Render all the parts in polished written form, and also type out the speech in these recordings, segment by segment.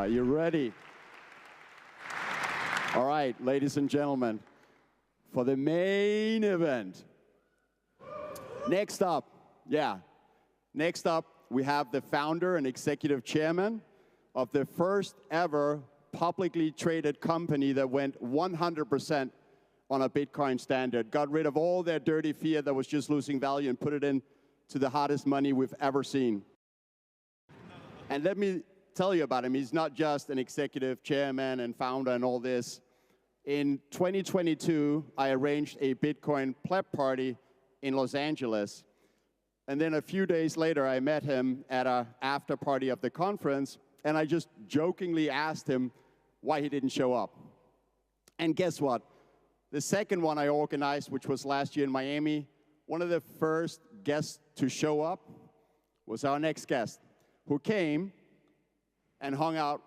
Are you ready? All right, ladies and gentlemen, for the main event. Next up, we have the founder and executive chairman of the first ever publicly traded company that went 100% on a Bitcoin standard, got rid of all their dirty fiat that was just losing value and put it into the hottest money we've ever seen. And let me tell you about him. He's not just an executive chairman and founder and all this. In 2022, I arranged a Bitcoin pleb party in Los Angeles. And then a few days later, I met him at an after party of the conference, and I just jokingly asked him why he didn't show up. And guess what? The second one I organized, which was last year in Miami, one of the first guests to show up was our next guest, who came and hung out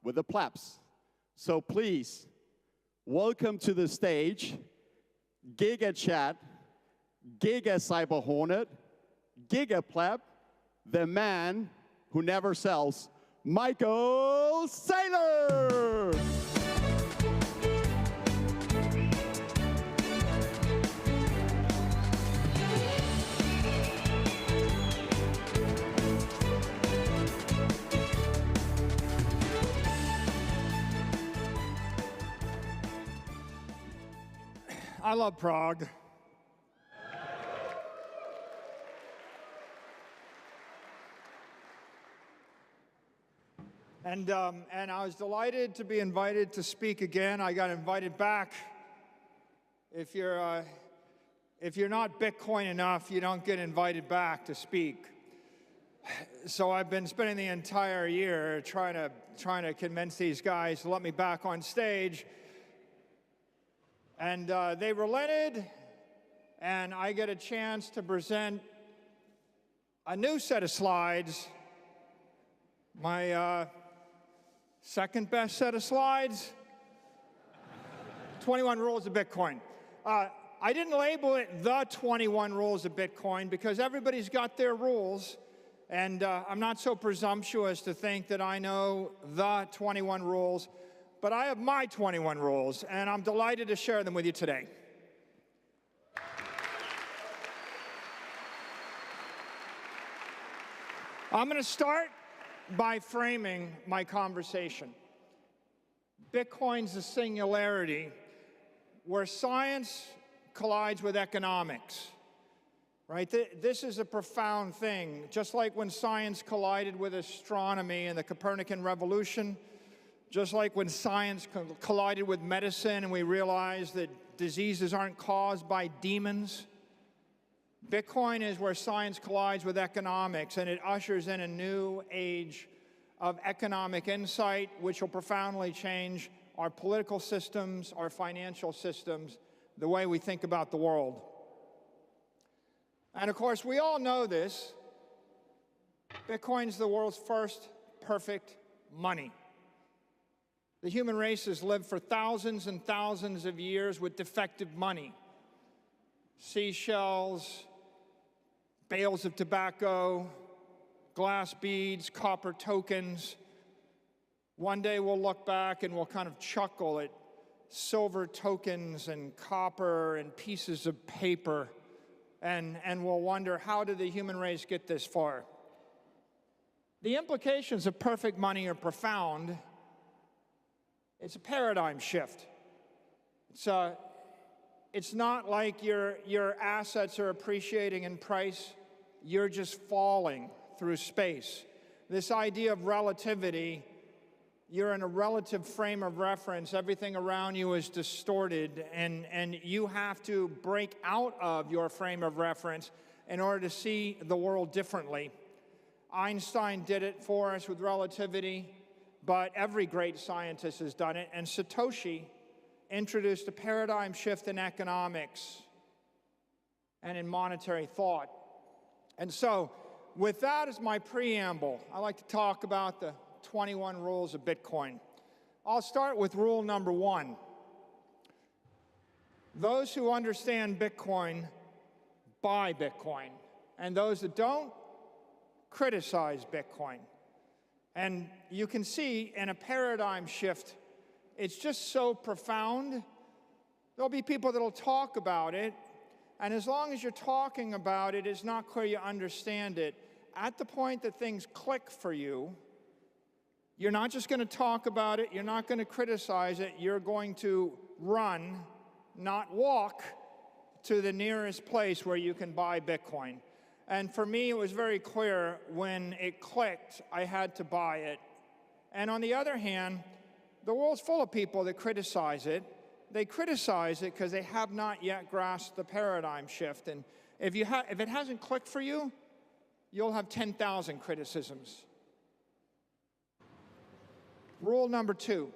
with the plebs. So please, welcome to the stage, Giga Chat, Giga Cyber Hornet, Giga Pleb, the man who never sells, Michael Saylor! I love Prague. And I was delighted to be invited to speak again. I got invited back. If you're not Bitcoin enough, you don't get invited back to speak. So I've been spending the entire year trying to convince these guys to let me back on stage. And they relented, and I get a chance to present a new set of slides, my second best set of slides, 21 Rules of Bitcoin. I didn't label it the 21 Rules of Bitcoin because everybody's got their rules, and I'm not so presumptuous to think that I know the 21 rules. But I have my 21 rules, and I'm delighted to share them with you today. I'm going to start by framing my conversation. Bitcoin's a singularity where science collides with economics, right? This is a profound thing. Just like when science collided with astronomy in the Copernican revolution, just like when science collided with medicine and we realized that diseases aren't caused by demons, Bitcoin is where science collides with economics, and it ushers in a new age of economic insight, which will profoundly change our political systems, our financial systems, the way we think about the world. And of course, we all know this. Bitcoin's the world's first perfect money. The human race has lived for thousands and thousands of years with defective money. Seashells, bales of tobacco, glass beads, copper tokens. One day we'll look back and we'll kind of chuckle at silver tokens and copper and pieces of paper, and we'll wonder, how did the human race get this far? The implications of perfect money are profound. It's a paradigm shift. It's not like your assets are appreciating in price. You're just falling through space. This idea of relativity, you're in a relative frame of reference. Everything around you is distorted, and you have to break out of your frame of reference in order to see the world differently. Einstein did it for us with relativity. But every great scientist has done it, and Satoshi introduced a paradigm shift in economics and in monetary thought. And so, with that as my preamble, I'd like to talk about the 21 rules of Bitcoin. I'll start with rule number 1. Those who understand Bitcoin buy Bitcoin, and those that don't criticize Bitcoin. And you can see in a paradigm shift, it's just so profound. There'll be people that'll talk about it, and as long as you're talking about it, it's not clear you understand it. At the point that things click for you, you're not just going to talk about it, you're not going to criticize it, you're going to run, not walk, to the nearest place where you can buy Bitcoin. And for me, it was very clear when it clicked, I had to buy it. And on the other hand, the world's full of people that criticize it. They criticize it because they have not yet grasped the paradigm shift. And if it hasn't clicked for you, you'll have 10,000 criticisms. Rule number 2,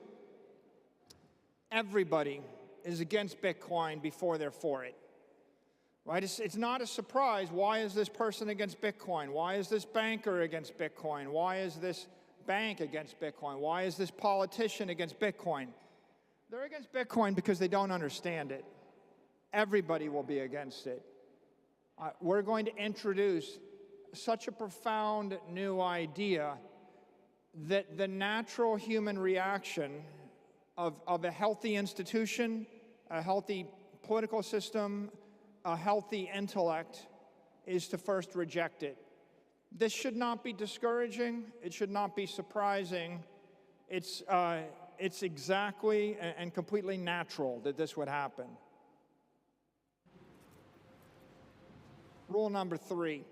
everybody is against Bitcoin before they're for it. Right? It's not a surprise. Why is this person against Bitcoin? Why is this banker against Bitcoin? Why is this bank against Bitcoin? Why is this politician against Bitcoin? They're against Bitcoin because they don't understand it. Everybody will be against it. We're going to introduce such a profound new idea that the natural human reaction of a healthy institution, a healthy political system, a healthy intellect is to first reject it. This should not be discouraging. It should not be surprising. It's exactly and completely natural that this would happen. Rule number 3.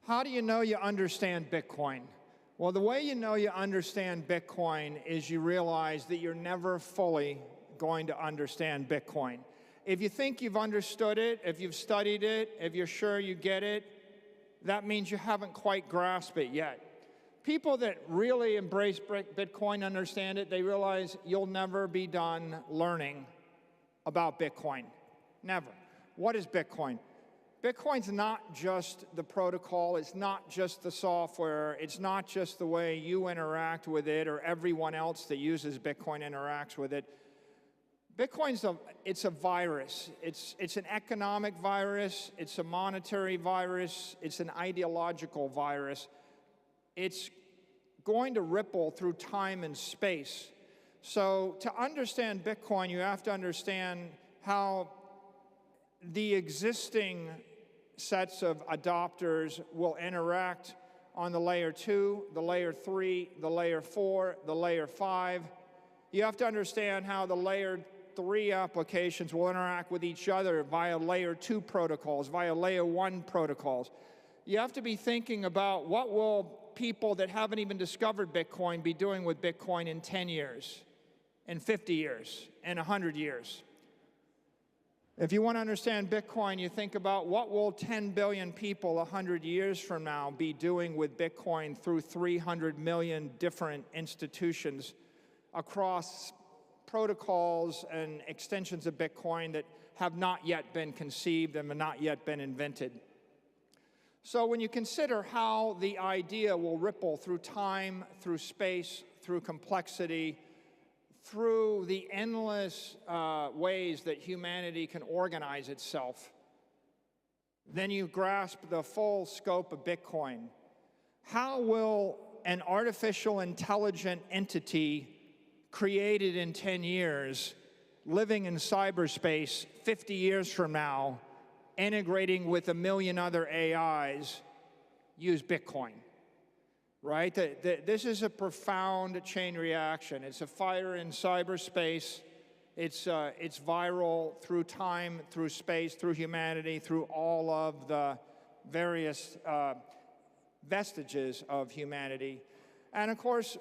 How do you know you understand Bitcoin? Well, the way you know you understand Bitcoin is you realize that you're never fully going to understand Bitcoin. If you think you've understood it, if you've studied it, if you're sure you get it, that means you haven't quite grasped it yet. People that really embrace Bitcoin, understand it, they realize you'll never be done learning about Bitcoin. Never. What is Bitcoin? Bitcoin's not just the protocol, it's not just the software, it's not just the way you interact with it or everyone else that uses Bitcoin interacts with it. Bitcoin's it's a virus. It's an economic virus, it's a monetary virus, it's an ideological virus. It's going to ripple through time and space. So to understand Bitcoin, you have to understand how the existing sets of adopters will interact on the layer 2, the layer 3, the layer 4, the layer 5. You have to understand how the layer 3 applications will interact with each other via layer 2 protocols, via layer 1 protocols. You have to be thinking about what will people that haven't even discovered Bitcoin be doing with Bitcoin in 10 years, in 50 years, in 100 years. If you want to understand Bitcoin, you think about what will 10 billion people 100 years from now be doing with Bitcoin through 300 million different institutions across protocols and extensions of Bitcoin that have not yet been conceived and have not yet been invented. So when you consider how the idea will ripple through time, through space, through complexity, through the endless ways that humanity can organize itself, then you grasp the full scope of Bitcoin. How will an artificial intelligent entity created in 10 years, living in cyberspace 50 years from now, integrating with 1 million other AIs, use Bitcoin? Right? This is a profound chain reaction. It's a fire in cyberspace. It's viral through time, through space, through humanity, through all of the various vestiges of humanity. And of course,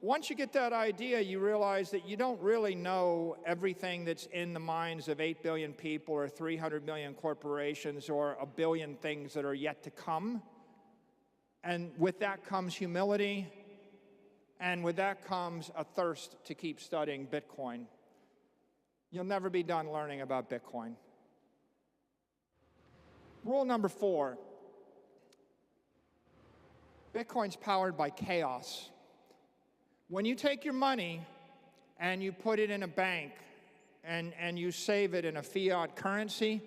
once you get that idea, you realize that you don't really know everything that's in the minds of 8 billion people or 300 million corporations or 1 billion things that are yet to come. And with that comes humility, and with that comes a thirst to keep studying Bitcoin. You'll never be done learning about Bitcoin. Rule number 4. Bitcoin's powered by chaos. When you take your money and you put it in a bank and you save it in a fiat currency,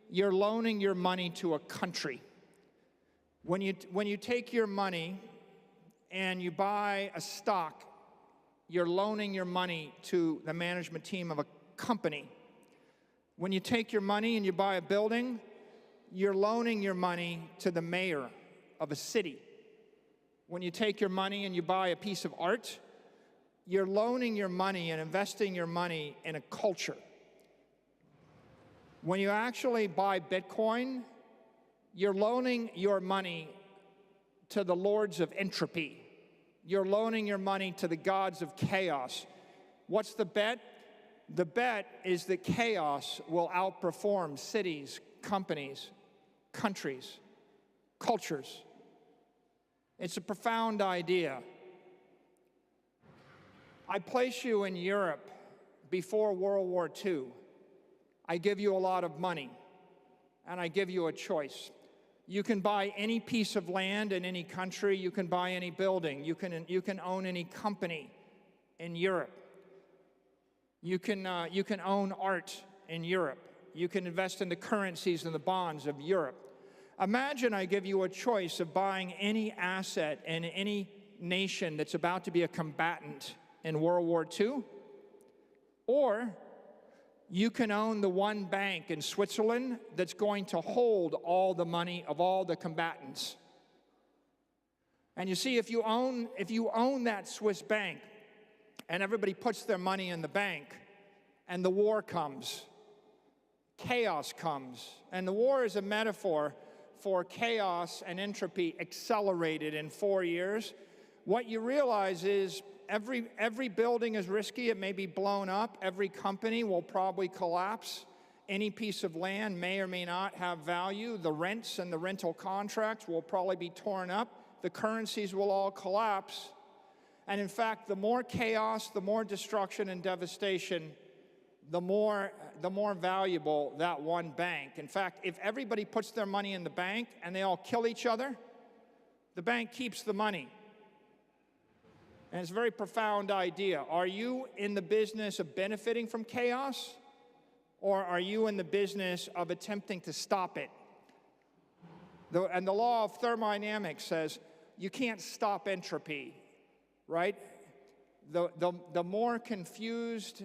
you're loaning your money to a country. When you take your money and you buy a stock, you're loaning your money to the management team of a company. When you take your money and you buy a building, you're loaning your money to the mayor of a city. When you take your money and you buy a piece of art, you're loaning your money and investing your money in a culture. When you actually buy Bitcoin, you're loaning your money to the lords of entropy. You're loaning your money to the gods of chaos. What's the bet? The bet is that chaos will outperform cities, companies, countries, cultures. It's a profound idea. I place you in Europe before World War II. I give you a lot of money, and I give you a choice. You can buy any piece of land in any country. You can buy any building. You can own any company in Europe. You can own art in Europe. You can invest in the currencies and the bonds of Europe. Imagine I give you a choice of buying any asset in any nation that's about to be a combatant in World War II, or you can own the one bank in Switzerland that's going to hold all the money of all the combatants. And you see, if you own that Swiss bank, and everybody puts their money in the bank, and the war comes, chaos comes. And the war is a metaphor for chaos and entropy accelerated in 4 years. What you realize is every building is risky. It may be blown up. Every company will probably collapse. Any piece of land may or may not have value. The rents and the rental contracts will probably be torn up. The currencies will all collapse. And in fact, the more chaos, the more destruction and devastation, the more valuable that one bank. In fact, if everybody puts their money in the bank and they all kill each other, the bank keeps the money. And it's a very profound idea. Are you in the business of benefiting from chaos, or are you in the business of attempting to stop it? And the law of thermodynamics says you can't stop entropy, right? The more confused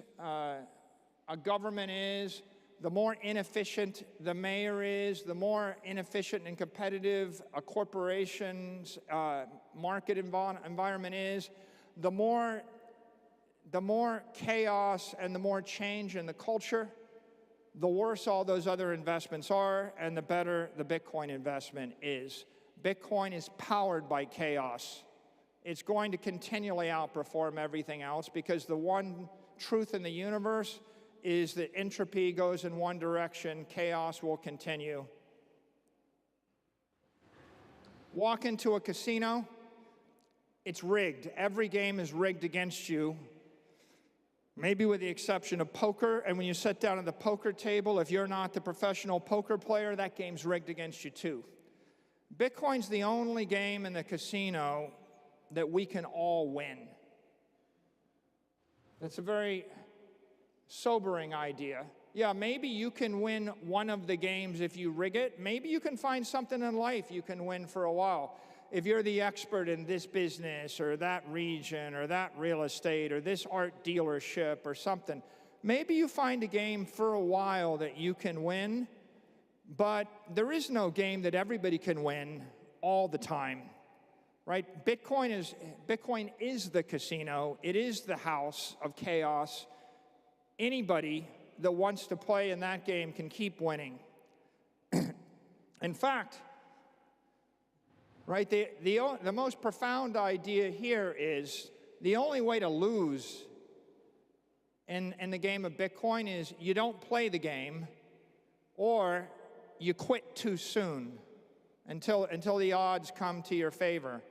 a government is, the more inefficient the mayor is, the more inefficient and competitive a corporation's market environment is, the more chaos and the more change in the culture, the worse all those other investments are, and the better the Bitcoin investment is. Bitcoin is powered by chaos. It's going to continually outperform everything else because the one truth in the universe is that entropy goes in one direction, chaos will continue. Walk into a casino, it's rigged. Every game is rigged against you, maybe with the exception of poker. And when you sit down at the poker table, if you're not the professional poker player, that game's rigged against you too. Bitcoin's the only game in the casino that we can all win. That's a very sobering idea. Yeah, maybe you can win one of the games if you rig it. Maybe you can find something in life you can win for a while. If you're the expert in this business or that region or that real estate or this art dealership or something, maybe you find a game for a while that you can win, but there is no game that everybody can win all the time, right? Bitcoin is the casino. It is the house of chaos. Anybody that wants to play in that game can keep winning. In fact, right, the most profound idea here is the only way to lose in the game of Bitcoin is you don't play the game or you quit too soon until the odds come to your favor.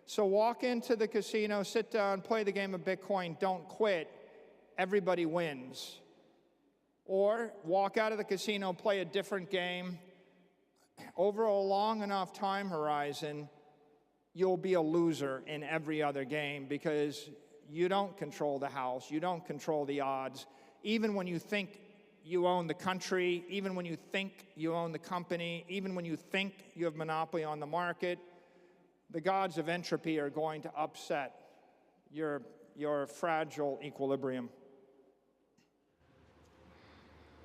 So walk into the casino, sit down, play the game of Bitcoin, don't quit. Everybody wins. Or walk out of the casino, play a different game. Over a long enough time horizon, you'll be a loser in every other game because you don't control the house, you don't control the odds. Even when you think you own the country, even when you think you own the company, even when you think you have monopoly on the market, the gods of entropy are going to upset your fragile equilibrium.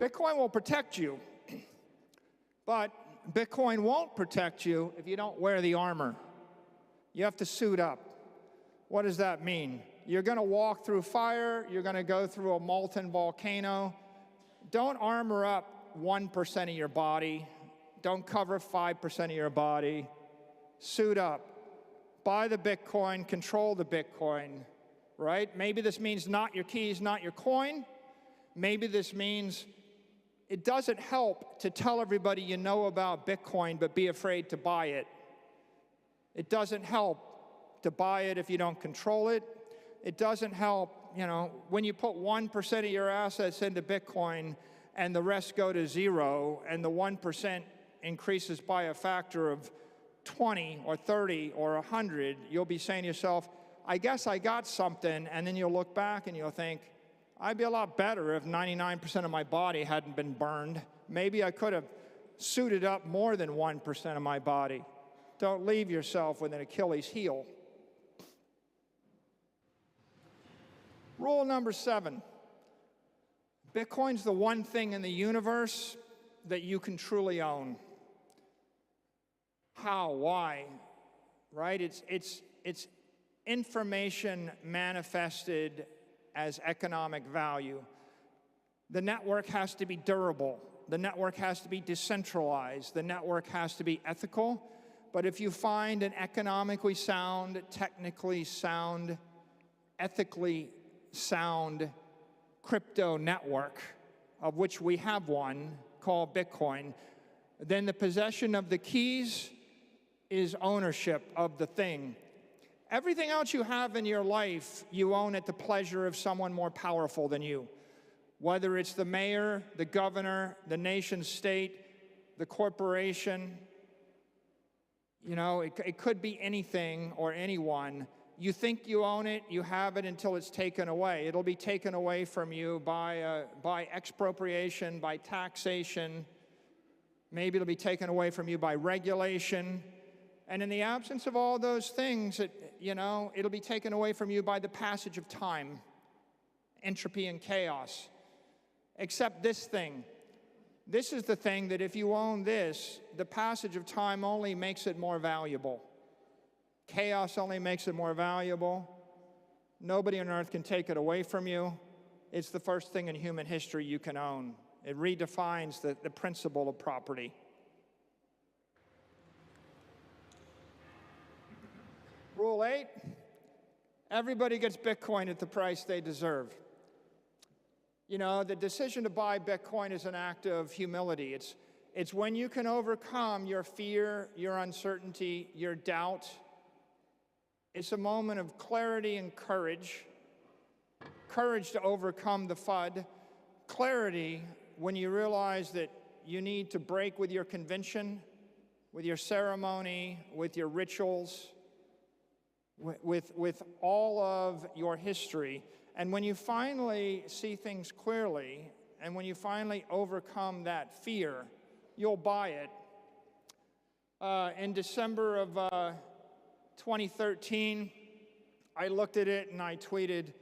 Bitcoin will protect you, but Bitcoin won't protect you if you don't wear the armor. You have to suit up. What does that mean? You're going to walk through fire. You're going to go through a molten volcano. Don't armor up 1% of your body. Don't cover 5% of your body. Suit up. Buy the Bitcoin. Control the Bitcoin, right? Maybe this means not your keys, not your coin. Maybe this means it doesn't help to tell everybody you know about Bitcoin, but be afraid to buy it. It doesn't help to buy it if you don't control it. It doesn't help, when you put 1% of your assets into Bitcoin and the rest go to zero, and the 1% increases by a factor of 20 or 30 or 100, you'll be saying to yourself, I guess I got something, and then you'll look back and you'll think, I'd be a lot better if 99% of my body hadn't been burned. Maybe I could have suited up more than 1% of my body. Don't leave yourself with an Achilles heel. Rule number 7. Bitcoin's the one thing in the universe that you can truly own. How? Why? Right? It's information manifested as economic value. The network has to be durable. The network has to be decentralized. The network has to be ethical. But if you find an economically sound, technically sound, ethically sound crypto network, of which we have one called Bitcoin, then the possession of the keys is ownership of the thing. Everything else you have in your life, you own at the pleasure of someone more powerful than you. Whether it's the mayor, the governor, the nation state, the corporation, it could be anything or anyone. You think you own it, you have it until it's taken away. It'll be taken away from you by expropriation, by taxation. Maybe it'll be taken away from you by regulation. And in the absence of all those things, it'll be taken away from you by the passage of time, entropy and chaos. Except this thing. This is the thing that if you own this, the passage of time only makes it more valuable. Chaos only makes it more valuable. Nobody on earth can take it away from you. It's the first thing in human history you can own. It redefines the principle of property. Rule 8, everybody gets Bitcoin at the price they deserve. The decision to buy Bitcoin is an act of humility. It's when you can overcome your fear, your uncertainty, your doubt. It's a moment of clarity and courage. Courage to overcome the FUD. Clarity when you realize that you need to break with your convention, with your ceremony, with your rituals, with all of your history. And when you finally see things clearly, and when you finally overcome that fear, you'll buy it. In December of 2013, I looked at it and I tweeted,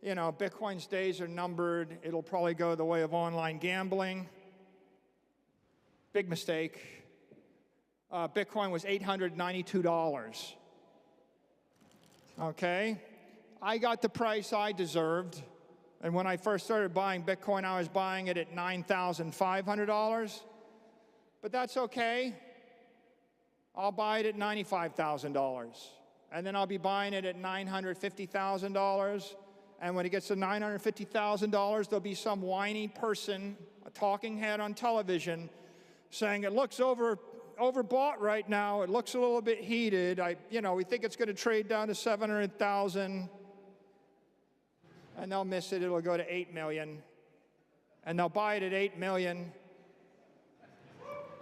Bitcoin's days are numbered. It'll probably go the way of online gambling. Big mistake. Bitcoin was $892. Okay? I got the price I deserved. And when I first started buying Bitcoin, I was buying it at $9,500. But that's okay. I'll buy it at $95,000. And then I'll be buying it at $950,000. And when it gets to $950,000, there'll be some whiny person, a talking head on television, saying it looks overbought right now. It looks a little bit heated. We think it's going to trade down to 700,000. And they'll miss it. It'll go to 8 million. And they'll buy it at 8 million.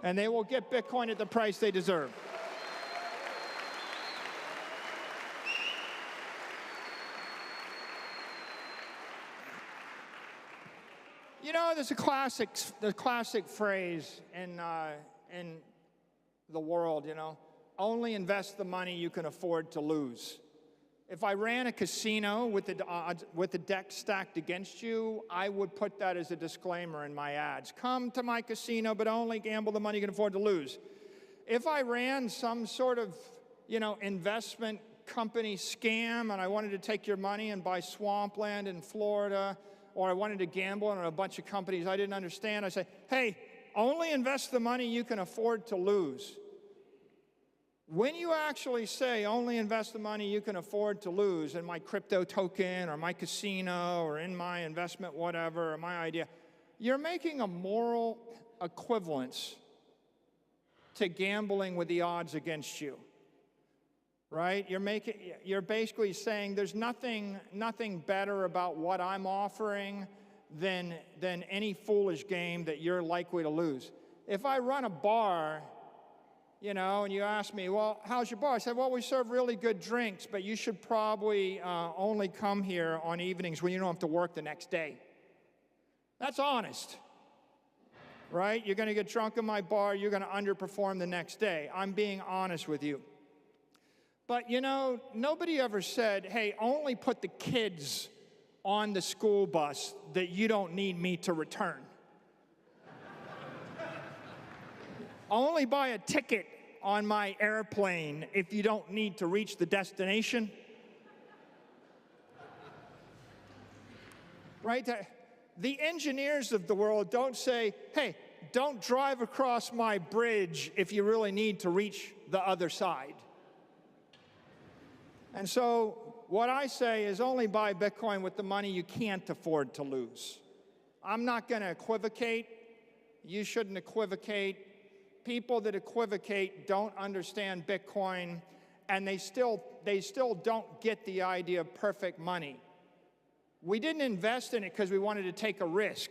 And they will get Bitcoin at the price they deserve. There's the classic phrase in the world, only invest the money you can afford to lose. If I ran a casino with the deck stacked against you, I would put that as a disclaimer in my ads. Come to my casino, but only gamble the money you can afford to lose. If I ran some sort of, investment company scam and I wanted to take your money and buy swampland in Florida, or I wanted to gamble on a bunch of companies I didn't understand, I say, hey, only invest the money you can afford to lose. When you actually say only invest the money you can afford to lose in my crypto token or my casino or in my investment whatever or my idea, you're making a moral equivalence to gambling with the odds against you, right? You're basically saying there's nothing better about what I'm offering than any foolish game that you're likely to lose. If I run a bar, and you ask me, well, how's your bar? I said, well, we serve really good drinks, but you should probably only come here on evenings when you don't have to work the next day. That's honest, right? You're going to get drunk in my bar. You're going to underperform the next day. I'm being honest with you. But, nobody ever said, hey, only put the kids on the school bus that you don't need me to return. Only buy a ticket on my airplane if you don't need to reach the destination. Right? The engineers of the world don't say, hey, don't drive across my bridge if you really need to reach the other side. And so what I say is only buy Bitcoin with the money you can't afford to lose. I'm not going to equivocate. You shouldn't equivocate. People that equivocate don't understand Bitcoin, and they still don't get the idea of perfect money. We didn't invest in it because we wanted to take a risk.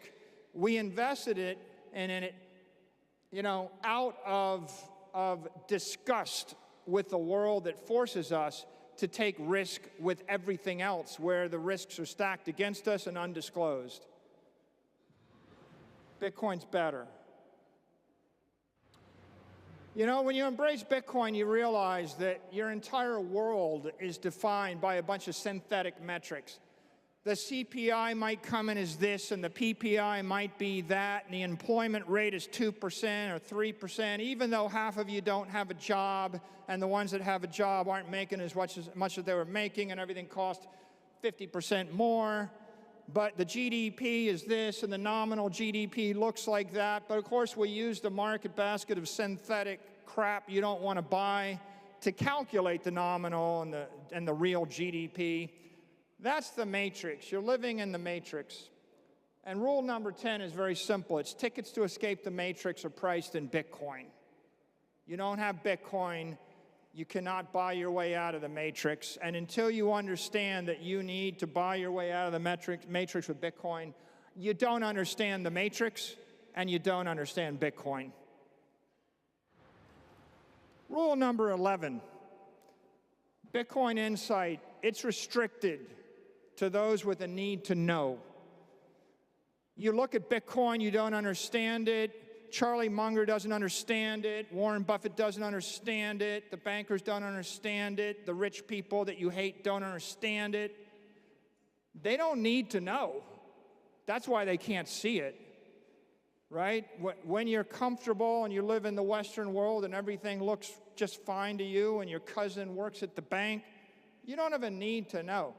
We invested in it, out of disgust with the world that forces us to take risk with everything else, where the risks are stacked against us and undisclosed. Bitcoin's better. When you embrace Bitcoin, you realize that your entire world is defined by a bunch of synthetic metrics. The CPI might come in as this, and the PPI might be that, and the employment rate is 2% or 3%, even though half of you don't have a job, and the ones that have a job aren't making as much as they were making, and everything costs 50% more. But the GDP is this, and the nominal GDP looks like that. But of course, we use the market basket of synthetic crap you don't want to buy to calculate the nominal and the real GDP. That's the matrix. You're living in the matrix. And rule number 10 is very simple. It's tickets to escape the matrix are priced in Bitcoin. You don't have Bitcoin, you cannot buy your way out of the matrix. And until you understand that you need to buy your way out of the matrix with Bitcoin, you don't understand the matrix and you don't understand Bitcoin. Rule number 11, Bitcoin insight, it's restricted to those with a need to know. You look at Bitcoin, you don't understand it. Charlie Munger doesn't understand it. Warren Buffett doesn't understand it. The bankers don't understand it. The rich people that you hate don't understand it. They don't need to know. That's why they can't see it, right? When you're comfortable and you live in the Western world and everything looks just fine to you and your cousin works at the bank, you don't have a need to know.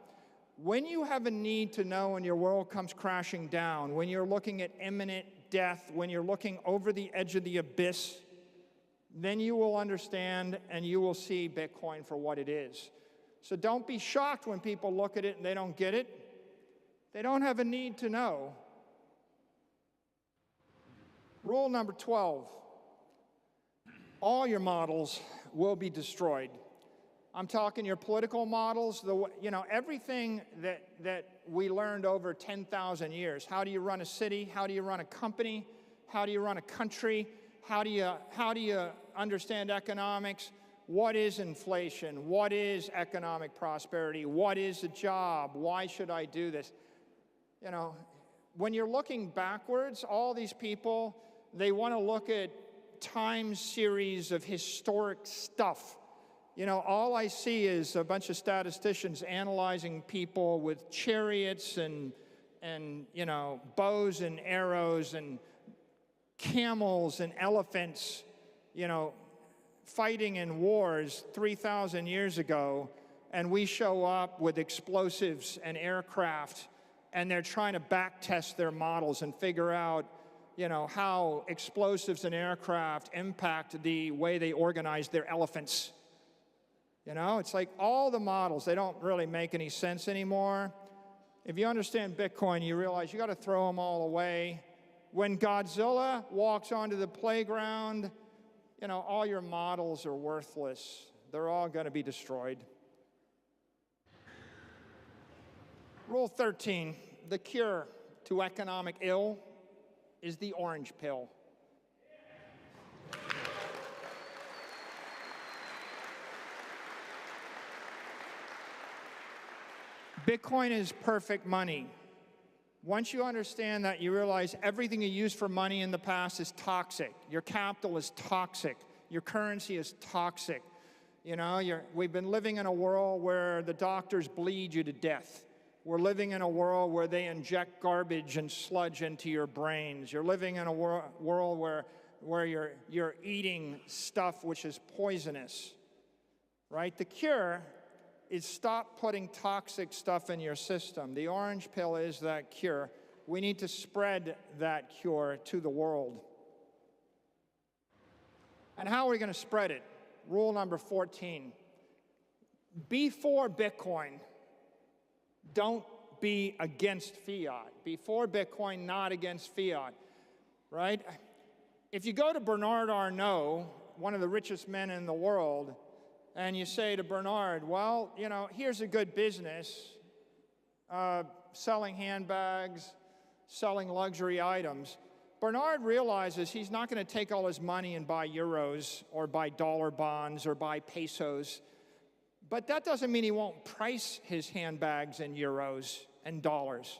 When you have a need to know and your world comes crashing down, when you're looking at imminent death, when you're looking over the edge of the abyss, then you will understand and you will see Bitcoin for what it is. So don't be shocked when people look at it and they don't get it. They don't have a need to know. Rule number 12, all your models will be destroyed. I'm talking your political models, everything that we learned over 10,000 years. How do you run a city? How do you run a company? How do you run a country? How do you understand economics? What is inflation? What is economic prosperity? What is a job? Why should I do this? When you're looking backwards, all these people, they want to look at time series of historic stuff. You know, all I see is a bunch of statisticians analyzing people with chariots and you know, bows and arrows and camels and elephants, you know, fighting in wars 3,000 years ago, and we show up with explosives and aircraft, and they're trying to back test their models and figure out, you know, how explosives and aircraft impact the way they organize their elephants. You know, it's like all the models, they don't really make any sense anymore. If you understand Bitcoin, you realize you got to throw them all away. When Godzilla walks onto the playground, you know, all your models are worthless. They're all going to be destroyed. Rule 13, the cure to economic ill is the orange pill. Bitcoin is perfect money. Once you understand that, you realize everything you used for money in the past is toxic. Your capital is toxic. Your currency is toxic. You know, we've been living in a world where the doctors bleed you to death. We're living in a world where they inject garbage and sludge into your brains. You're living in a world where you're eating stuff which is poisonous, right? The cure is stop putting toxic stuff in your system. The orange pill is that cure. We need to spread that cure to the world. And how are we going to spread it? Rule number 14. Before Bitcoin, don't be against fiat. Before Bitcoin, not against fiat, right? If you go to Bernard Arnault, one of the richest men in the world, and you say to Bernard, well, you know, here's a good business, selling handbags, selling luxury items. Bernard realizes he's not going to take all his money and buy euros or buy dollar bonds or buy pesos. But that doesn't mean he won't price his handbags in euros and dollars,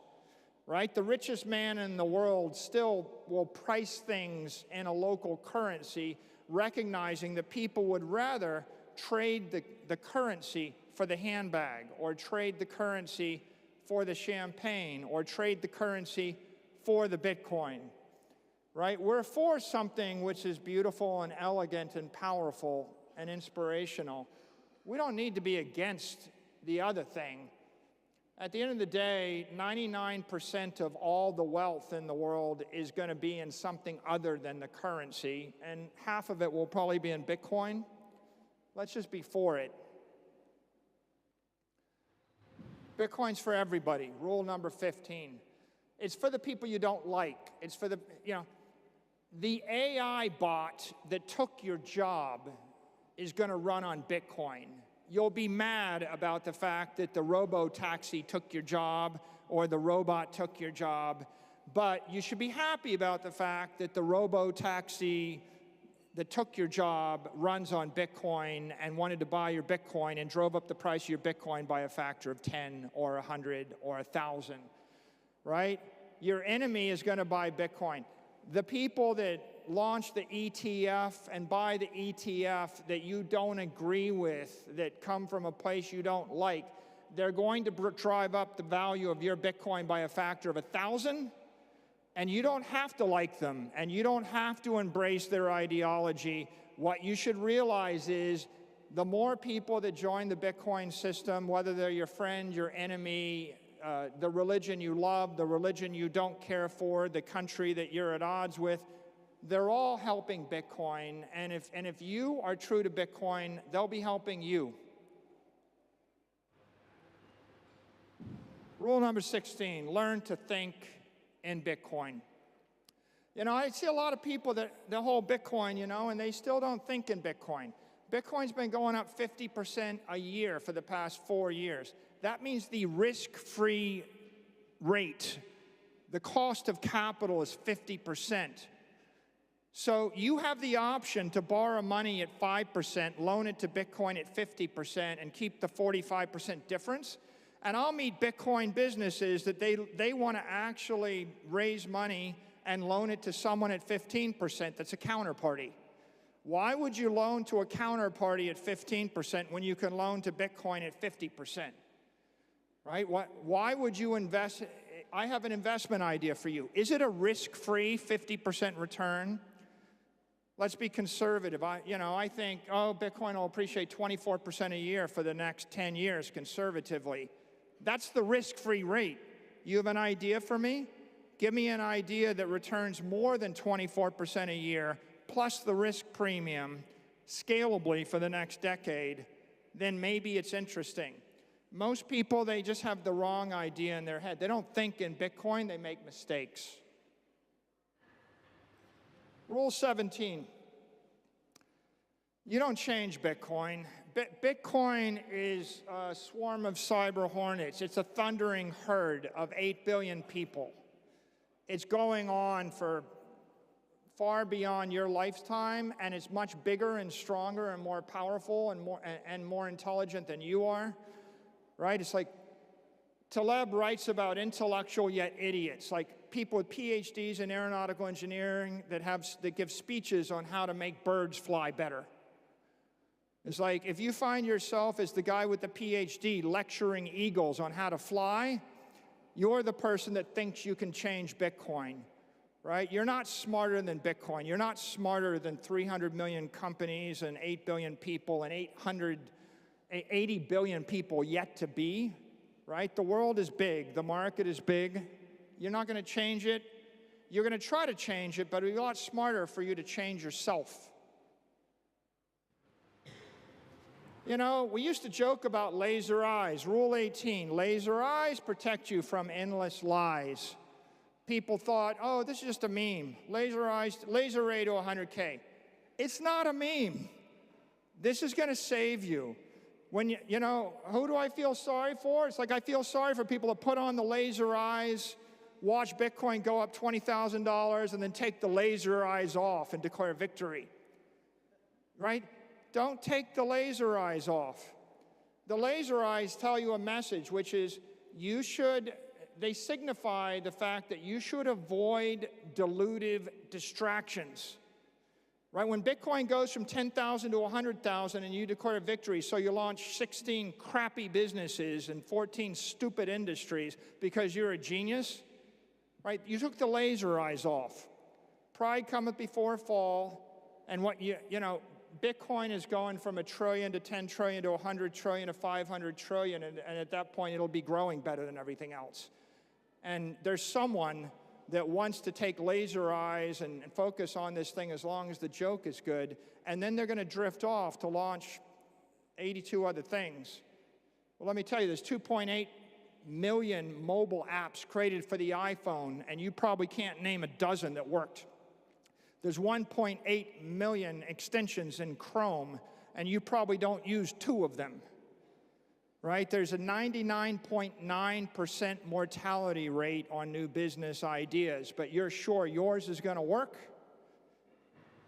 right? The richest man in the world still will price things in a local currency, recognizing that people would rather trade the currency for the handbag, or trade the currency for the champagne, or trade the currency for the Bitcoin, right? We're for something which is beautiful and elegant and powerful and inspirational. We don't need to be against the other thing. At the end of the day, 99% of all the wealth in the world is going to be in something other than the currency, and half of it will probably be in Bitcoin. Let's just be for it. Bitcoin's for everybody. Rule number 15. It's for the people you don't like. It's for the, you know, the AI bot that took your job is going to run on Bitcoin. You'll be mad about the fact that the robo-taxi took your job or the robot took your job, but you should be happy about the fact that the robo-taxi that took your job runs on Bitcoin and wanted to buy your Bitcoin and drove up the price of your Bitcoin by a factor of 10 or 100 or 1,000, right? Your enemy is going to buy Bitcoin. The people that launch the ETF and buy the ETF that you don't agree with, that come from a place you don't like, they're going to drive up the value of your Bitcoin by a factor of 1,000. And you don't have to like them, and you don't have to embrace their ideology. What you should realize is the more people that join the Bitcoin system, whether they're your friend, your enemy, the religion you love, the religion you don't care for, the country that you're at odds with, they're all helping Bitcoin. And if you are true to Bitcoin, they'll be helping you. Rule number 16, learn to think in Bitcoin. You know, I see a lot of people that hold Bitcoin, you know, and they still don't think in Bitcoin. Bitcoin's been going up 50% a year for the past 4 years. That means the risk-free rate, the cost of capital is 50%. So you have the option to borrow money at 5%, loan it to Bitcoin at 50%, and keep the 45% difference. And I'll meet Bitcoin businesses that they want to actually raise money and loan it to someone at 15% that's a counterparty. Why would you loan to a counterparty at 15% when you can loan to Bitcoin at 50%? Right? Why would you invest? I have an investment idea for you. Is it a risk-free 50% return? Let's be conservative. I think, oh, Bitcoin will appreciate 24% a year for the next 10 years conservatively. That's the risk-free rate. You have an idea for me? Give me an idea that returns more than 24% a year, plus the risk premium, scalably for the next decade, then maybe it's interesting. Most people, they just have the wrong idea in their head. They don't think in Bitcoin, they make mistakes. Rule 17. You don't change Bitcoin. Bitcoin is a swarm of cyber hornets. It's a thundering herd of 8 billion people. It's going on for far beyond your lifetime, and it's much bigger and stronger and more powerful and more intelligent than you are, right? It's like Taleb writes about intellectual yet idiots, like people with PhDs in aeronautical engineering that give speeches on how to make birds fly better. It's like if you find yourself as the guy with the PhD lecturing eagles on how to fly, you're the person that thinks you can change Bitcoin, right? You're not smarter than Bitcoin. You're not smarter than 300 million companies and 8 billion people and 80 billion people yet to be, right? The world is big. The market is big. You're not going to change it. You're going to try to change it, but it'll be a lot smarter for you to change yourself. You know, we used to joke about laser eyes. Rule 18, laser eyes protect you from endless lies. People thought, oh, this is just a meme. Laser eyes, laser ray to 100K. It's not a meme. This is going to save you. When you know, who do I feel sorry for? It's like I feel sorry for people that put on the laser eyes, watch Bitcoin go up $20,000, and then take the laser eyes off and declare victory, right? Don't take the laser eyes off. The laser eyes tell you a message, which is they signify the fact that you should avoid dilutive distractions. Right? When Bitcoin goes from 10,000 to 100,000 and you declare victory, so you launch 16 crappy businesses and 14 stupid industries because you're a genius, right? You took the laser eyes off. Pride cometh before fall, and Bitcoin is going from $1 trillion to 10 trillion to 100 trillion to 500 trillion, and at that point it'll be growing better than everything else. And there's someone that wants to take laser eyes and focus on this thing as long as the joke is good, and then they're going to drift off to launch 82 other things. Well, let me tell you, there's 2.8 million mobile apps created for the iPhone, and you probably can't name a dozen that worked. There's 1.8 million extensions in Chrome, and you probably don't use 2 of them, right? There's a 99.9% mortality rate on new business ideas, but you're sure yours is going to work,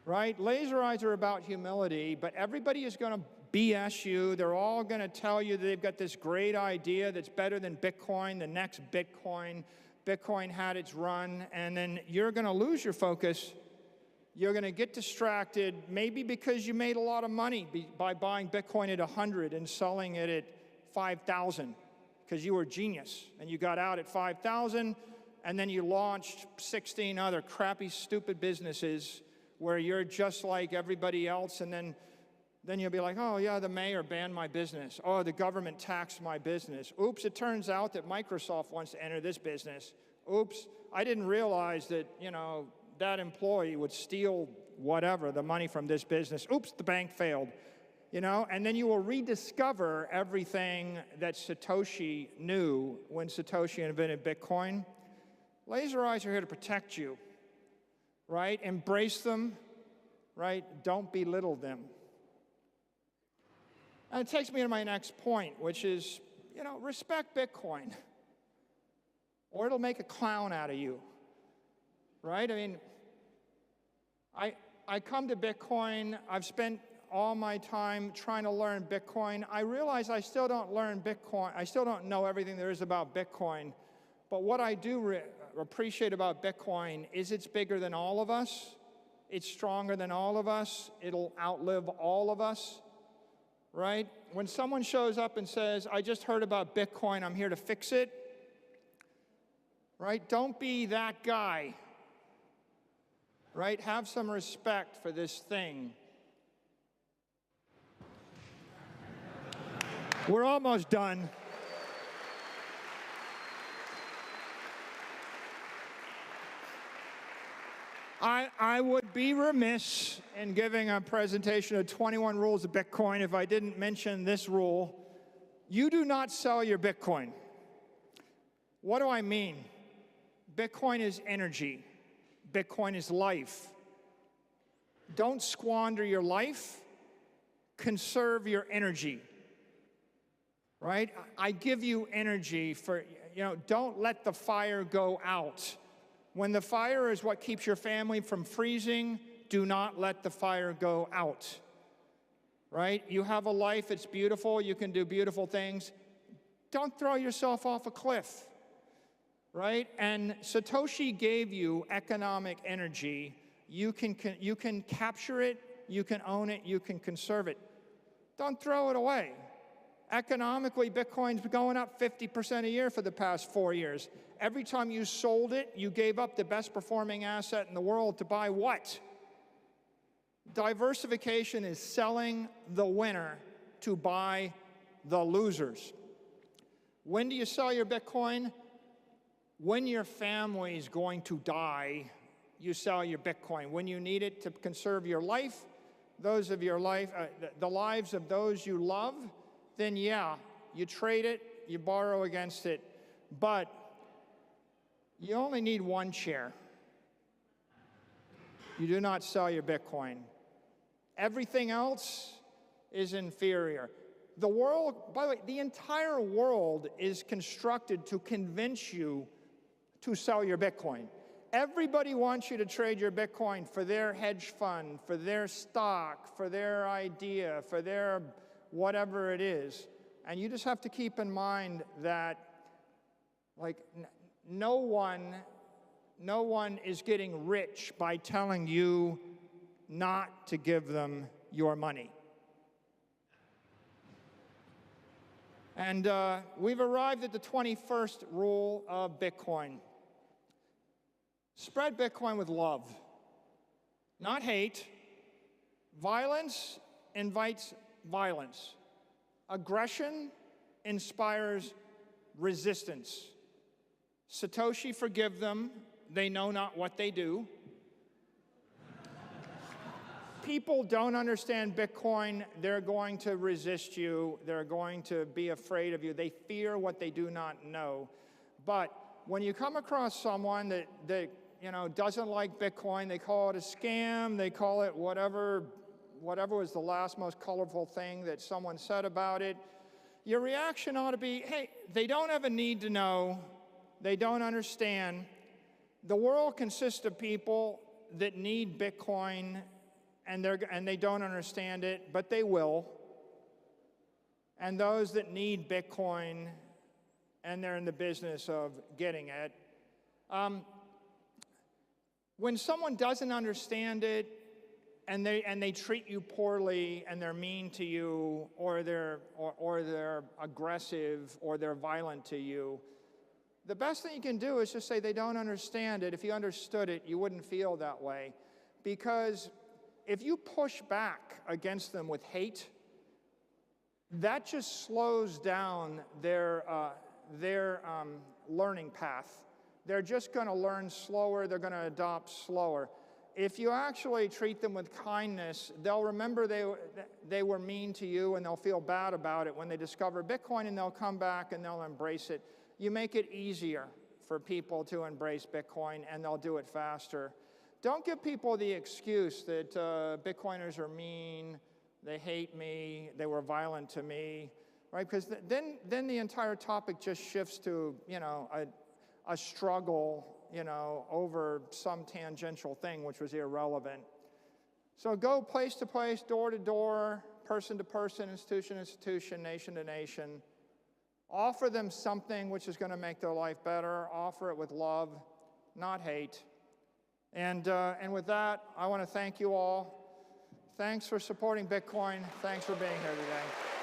right? Laser eyes are about humility, but everybody is going to BS you. They're all going to tell you that they've got this great idea that's better than Bitcoin, the next Bitcoin. Bitcoin had its run, and then you're going to lose your focus. You're going to get distracted, maybe because you made a lot of money by buying Bitcoin at 100 and selling it at 5,000 because you were a genius, and you got out at 5,000, and then you launched 16 other crappy, stupid businesses where you're just like everybody else, and then you'll be like, oh, yeah, the mayor banned my business. Oh, the government taxed my business. Oops, it turns out that Microsoft wants to enter this business. Oops, I didn't realize that, that employee would steal whatever, the money from this business. Oops, the bank failed, and then you will rediscover everything that Satoshi knew when Satoshi invented Bitcoin. Laser eyes are here to protect you, right? Embrace them, right? Don't belittle them. And it takes me to my next point, which is, respect Bitcoin, or it'll make a clown out of you. Right? I mean, I come to Bitcoin. I've spent all my time trying to learn Bitcoin. I realize I still don't learn Bitcoin. I still don't know everything there is about Bitcoin. But what I do appreciate about Bitcoin is it's bigger than all of us. It's stronger than all of us. It'll outlive all of us, right? When someone shows up and says, I just heard about Bitcoin, I'm here to fix it, right? Don't be that guy, right? Have some respect for this thing. We're almost done. I would be remiss in giving a presentation of 21 rules of Bitcoin if I didn't mention this rule. You do not sell your Bitcoin. What do I mean? Bitcoin is energy. Bitcoin is life. Don't squander your life. Conserve your energy. Right? I give you energy for, don't let the fire go out. When the fire is what keeps your family from freezing, do not let the fire go out. Right? You have a life, it's beautiful, you can do beautiful things. Don't throw yourself off a cliff. Right? And Satoshi gave you economic energy. You can capture it, you can own it, you can conserve it. Don't throw it away. Economically, Bitcoin's been going up 50% a year for the past 4 years. Every time you sold it, you gave up the best performing asset in the world to buy what? Diversification is selling the winner to buy the losers. When do you sell your Bitcoin? When your family's going to die, you sell your Bitcoin. When you need it to conserve your life, the lives of those you love, then yeah, you trade it, you borrow against it, but you only need one chair. You do not sell your Bitcoin. Everything else is inferior. The world, by the way, the entire world is constructed to convince you to sell your Bitcoin. Everybody wants you to trade your Bitcoin for their hedge fund, for their stock, for their idea, for their whatever it is. And you just have to keep in mind that, like, no one is getting rich by telling you not to give them your money. And we've arrived at the 21st rule of Bitcoin. Spread Bitcoin with love, not hate. Violence invites violence. Aggression inspires resistance. Satoshi, forgive them. They know not what they do. People don't understand Bitcoin. They're going to resist you. They're going to be afraid of you. They fear what they do not know. But when you come across someone that doesn't like Bitcoin, they call it a scam, they call it whatever was the last most colorful thing that someone said about it, your reaction ought to be, hey, they don't have a need to know. They don't understand. The world consists of people that need Bitcoin and they don't understand it, but they will. And those that need Bitcoin and they're in the business of getting it. When someone doesn't understand it and they treat you poorly and they're mean to you or they're aggressive or they're violent to you, the best thing you can do is just say they don't understand it. If you understood it, you wouldn't feel that way. Because if you push back against them with hate, that just slows down their learning path. They're just going to learn slower. They're going to adopt slower. If you actually treat them with kindness, they'll remember they were mean to you and they'll feel bad about it when they discover Bitcoin, and they'll come back and they'll embrace it. You make it easier for people to embrace Bitcoin, and they'll do it faster. Don't give people the excuse that Bitcoiners are mean, they hate me, they were violent to me, right? Because then the entire topic just shifts to, a struggle, over some tangential thing which was irrelevant. So go place to place, door to door, person to person, institution to institution, nation to nation. Offer them something which is going to make their life better. Offer it with love, not hate. And with that, I want to thank you all. Thanks for supporting Bitcoin. Thanks for being here today.